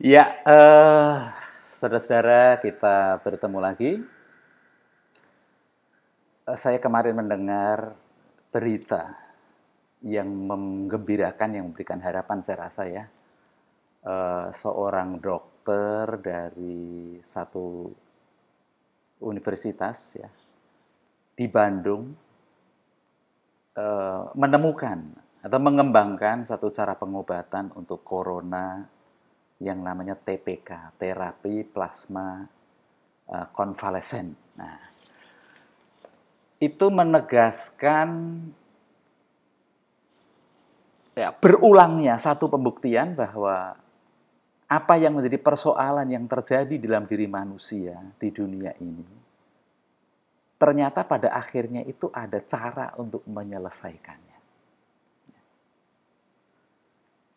Ya, saudara-saudara, kita bertemu lagi. Saya kemarin mendengar berita yang menggembirakan, yang memberikan harapan, saya rasa ya. Seorang dokter dari satu universitas ya di Bandung menemukan atau mengembangkan satu cara pengobatan untuk corona yang namanya TPK, terapi plasma konvalesen. Nah, itu menegaskan ya, berulangnya satu pembuktian bahwa apa yang menjadi persoalan yang terjadi dalam diri manusia di dunia ini, ternyata pada akhirnya itu ada cara untuk menyelesaikannya.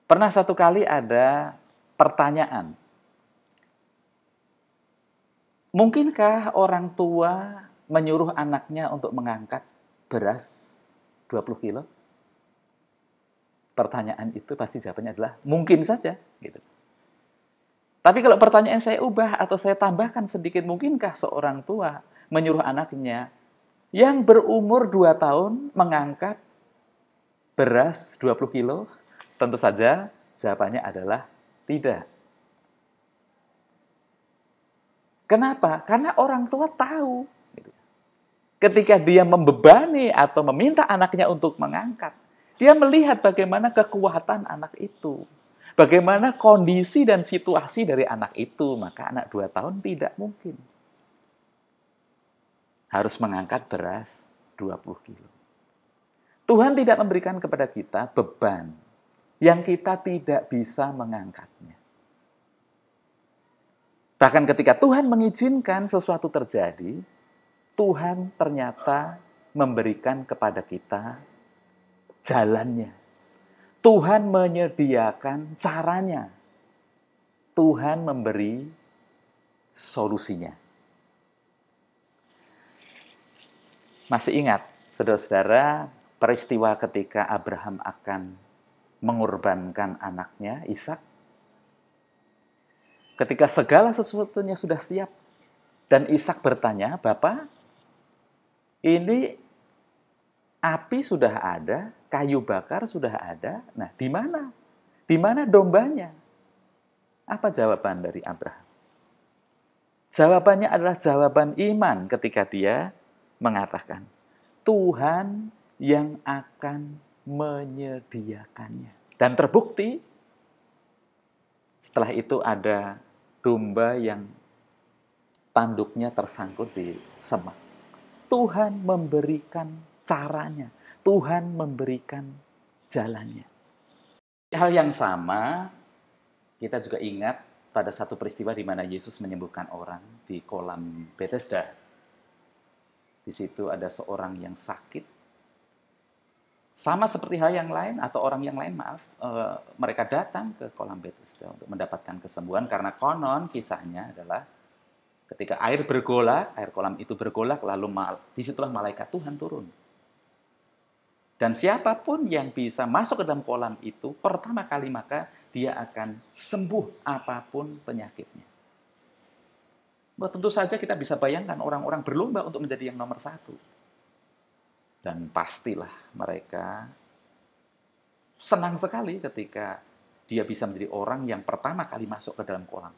Pernah satu kali ada pertanyaan, mungkinkah orang tua menyuruh anaknya untuk mengangkat beras 20 kilo? Pertanyaan itu pasti jawabannya adalah mungkin saja. Gitu. Tapi kalau pertanyaan saya ubah atau saya tambahkan sedikit, mungkinkah seorang tua menyuruh anaknya yang berumur 2 tahun mengangkat beras 20 kilo? Tentu saja jawabannya adalah tidak. Kenapa? Karena orang tua tahu. Ketika dia membebani atau meminta anaknya untuk mengangkat, dia melihat bagaimana kekuatan anak itu. Bagaimana kondisi dan situasi dari anak itu. Maka anak 2 tahun tidak mungkin harus mengangkat beras 20 kilo. Tuhan tidak memberikan kepada kita beban yang kita tidak bisa mengangkatnya. Bahkan ketika Tuhan mengizinkan sesuatu terjadi, Tuhan ternyata memberikan kepada kita jalannya. Tuhan menyediakan caranya. Tuhan memberi solusinya. Masih ingat, saudara-saudara, peristiwa ketika Abraham akan mengorbankan anaknya, Ishak? Ketika segala sesuatunya sudah siap, dan Ishak bertanya, "Bapak, ini api sudah ada, kayu bakar sudah ada, nah di mana? Di mana dombanya?" Apa jawaban dari Abraham? Jawabannya adalah jawaban iman ketika dia mengatakan, Tuhan yang akan menyediakannya. Dan terbukti, setelah itu ada domba yang tanduknya tersangkut di semak. Tuhan memberikan caranya. Tuhan memberikan jalannya. Hal yang sama, kita juga ingat pada satu peristiwa di mana Yesus menyembuhkan orang di kolam Bethesda. Di situ ada seorang yang sakit. Sama seperti hal yang lain atau orang yang lain, mereka datang ke kolam Bethesda untuk mendapatkan kesembuhan karena konon kisahnya adalah ketika air bergolak, air kolam itu bergolak, lalu disitulah malaikat Tuhan turun. Dan siapapun yang bisa masuk ke dalam kolam itu, pertama kali maka dia akan sembuh apapun penyakitnya. Tentu saja kita bisa bayangkan orang-orang berlomba untuk menjadi yang nomor 1. Dan pastilah mereka senang sekali ketika dia bisa menjadi orang yang pertama kali masuk ke dalam kolam.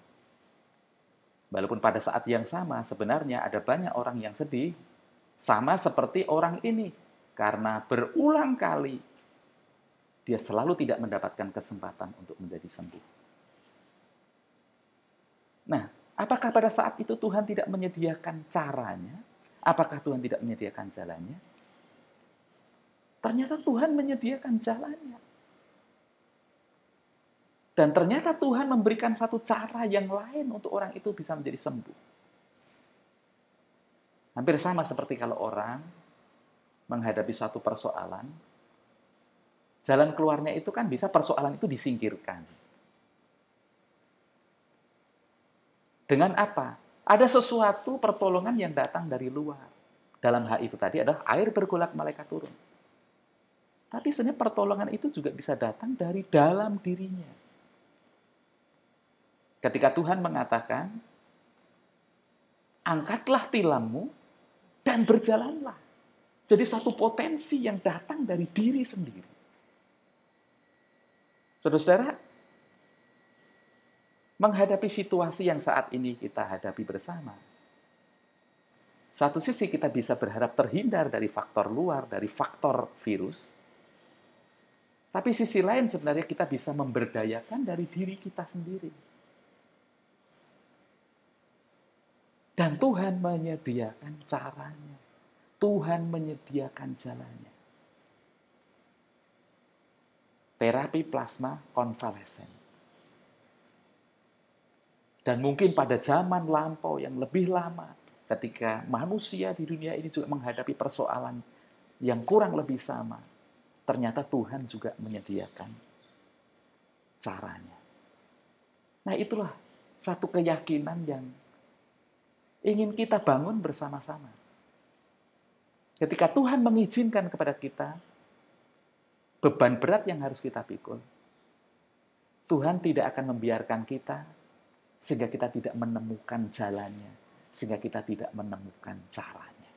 Walaupun pada saat yang sama sebenarnya ada banyak orang yang sedih, sama seperti orang ini. Karena berulang kali dia selalu tidak mendapatkan kesempatan untuk menjadi sembuh. Nah, apakah pada saat itu Tuhan tidak menyediakan caranya? Apakah Tuhan tidak menyediakan jalannya? Ternyata Tuhan menyediakan jalannya. Dan ternyata Tuhan memberikan satu cara yang lain untuk orang itu bisa menjadi sembuh. Hampir sama seperti kalau orang menghadapi satu persoalan, jalan keluarnya itu kan bisa persoalan itu disingkirkan. Dengan apa? Ada sesuatu pertolongan yang datang dari luar. Dalam hal itu tadi adalah air bergolak, malaikat turun. Tapi sebenarnya pertolongan itu juga bisa datang dari dalam dirinya. Ketika Tuhan mengatakan, angkatlah tilammu dan berjalanlah. Jadi satu potensi yang datang dari diri sendiri. Saudara-saudara, menghadapi situasi yang saat ini kita hadapi bersama, satu sisi kita bisa berharap terhindar dari faktor luar, dari faktor virus. Tapi sisi lain sebenarnya kita bisa memberdayakan dari diri kita sendiri. Dan Tuhan menyediakan caranya. Tuhan menyediakan jalannya. Terapi plasma konvalesen. Dan mungkin pada zaman lampau yang lebih lama, ketika manusia di dunia ini juga menghadapi persoalan yang kurang lebih sama, ternyata Tuhan juga menyediakan caranya. Nah, itulah satu keyakinan yang ingin kita bangun bersama-sama. Ketika Tuhan mengizinkan kepada kita beban berat yang harus kita pikul, Tuhan tidak akan membiarkan kita sehingga kita tidak menemukan jalannya, sehingga kita tidak menemukan caranya.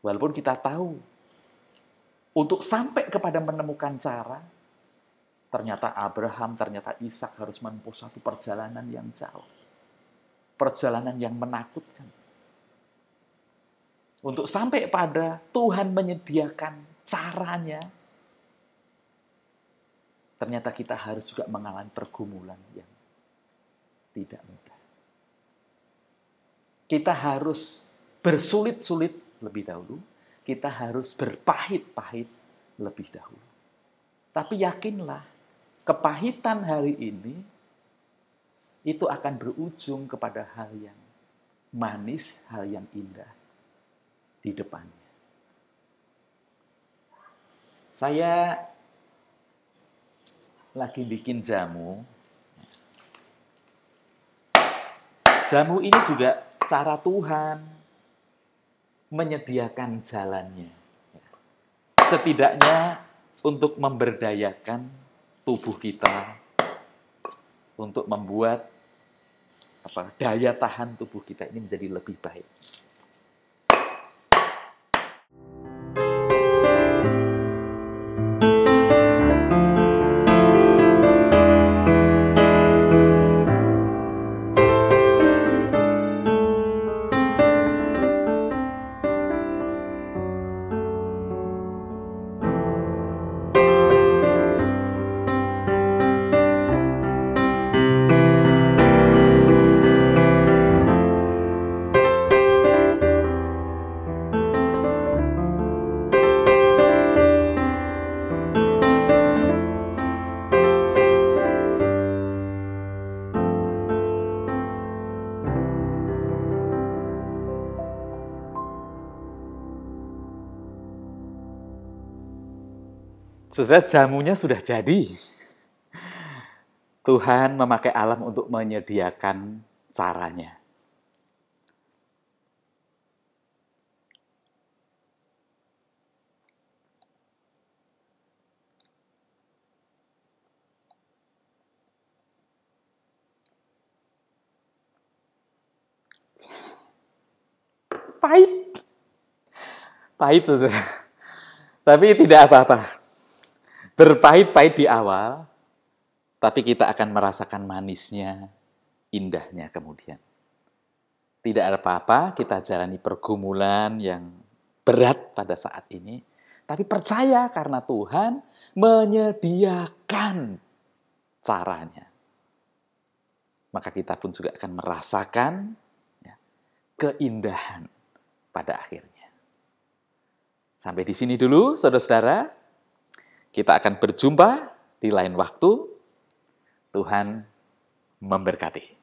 Walaupun kita tahu, untuk sampai kepada menemukan cara, ternyata Abraham, ternyata Ishak harus menempuh satu perjalanan yang jauh. Perjalanan yang menakutkan. Untuk sampai pada Tuhan menyediakan caranya, ternyata kita harus juga mengalami pergumulan yang tidak mudah. Kita harus bersulit-sulit lebih dahulu, kita harus berpahit-pahit lebih dahulu. Tapi yakinlah, kepahitan hari ini itu akan berujung kepada hal yang manis, hal yang indah di depannya. Saya lagi bikin jamu. Jamu ini juga cara Tuhan menyediakan jalannya. Setidaknya untuk memberdayakan tubuh kita, untuk membuat daya tahan tubuh kita ini menjadi lebih baik. Saudara, jamunya sudah jadi. Tuhan memakai alam untuk menyediakan caranya. Pahit. Pahit, saudara. Tapi tidak apa-apa. Berpahit-pahit di awal, tapi kita akan merasakan manisnya, indahnya kemudian. Tidak ada apa-apa, kita jalani pergumulan yang berat pada saat ini, tapi percaya karena Tuhan menyediakan caranya. Maka kita pun juga akan merasakan keindahan pada akhirnya. Sampai di sini dulu, saudara-saudara. Kita akan berjumpa di lain waktu. Tuhan memberkati.